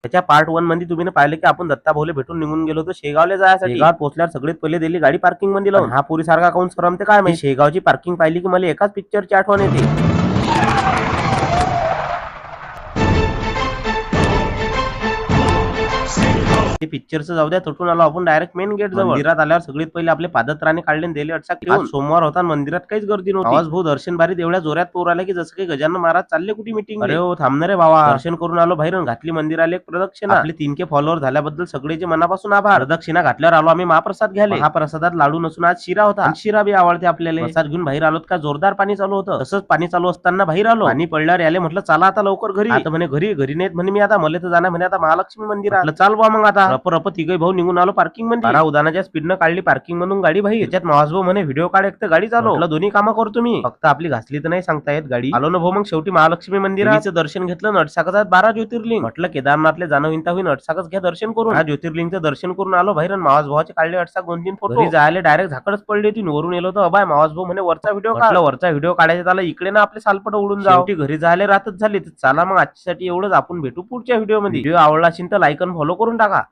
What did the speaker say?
त्याच्या पार्ट 1 मध्ये तुम्ही पाहिले की आपण दत्ता भाऊले भेटून निघून गेलो होतो शेगावला जायसाठी। शेगावात पोहोचल्यावर सगळ्यात पहिले दिली गाडी पार्किंग मध्ये लावून। हा पुरी सारखा काऊन सरमते काय माहिती। शेगावची पार्किंग पाहिली की मला एकाच पिक्चरची आठवण येते। पिक्चरचं जाऊ द्या, तुटून आलो आपण डायरेक्ट मेन गेट जवळ। मंदिरात आल्यावर सगळ्यात पहिले आपले पादत्राणे काढले दिले अटसाक ठेवून। सोमवार होता, मंदिरात काहीच गर्दी नव्हती। आवाज भाऊ दर्शन बारीत एवढ्या जोरात पोर आले की जसं काही गजानन महाराज चालले कुठे मीटिंग। अरे हो थांबणार रे बाबा, दर्शन करून आलो बाहेर, घातली मंदिराला एक प्रदक्षिणा। आपले 3K फॉलोअर झाल्याबद्दल सगळेचे मनापासून आभार। प्रदक्षिणा घातल्यावर आलो आम्ही महाप्रसाद घ्यायला। महाप्रसादात लाडू नसून आज शिरा होता। शिरा बी आवडते आपल्याला। प्रसाद घेऊन बाहेर आलोत का जोरदार पाणी चालू होतं। तसंच पाणी चालू असताना बाहेर आलो। पाणी पडल्यावर याले म्हटलं चला आता लवकर घरी। आता म्हणे घरी नाहीत म्हणे मी, आता मला तर जाणार म्हणे आता महालक्ष्मी मंदिरात। चाल बा मग आता रप तिघे भाऊ निघून आलो पार्किंग मध्ये। 12 उदानाच्या स्पीडनं काढली पार्किंग मधून गाडी बाहेर। त्याच्यात मावाज भाऊ म्हणे व्हिडिओ काढ, एक तर गाडी चालव। म्हटलं दोन्ही कामं करतो मी, फक्त आपली घासली तर नाही सांगता येत गाडी। आलो ना भाऊ मग शेवटी महालक्ष्मी मंदिराचं दर्शन घेतलं। नटसाकजात 12 ज्योतिर्लिंग। म्हटलं केदारनाथले जाणं विनता होईन, नटसाकच घ्या दर्शन करून। हा ज्योतिर्लिंगचं दर्शन करून आलो बाहेर। मावाज भावाचे काढले अटसाक 2-3 फोटो। घरी जायला डायरेक्ट झाकडच पडली होती। वरून येलो तर अबाय मावाज भाऊ म्हणे वरचा व्हिडिओ काढ। वरचा व्हिडिओ काढायचा त्याला इकडे ना आपले सालपट उडून जाऊ। शेवटी घरी जायला रातच झाली। चला मग आजच्यासाठी एवढंच, आपण भेटू पुढच्या व्हिडिओ मध्ये। व्हिडिओ आवडला असेल तर लाईक आणि फॉलो करून टाका।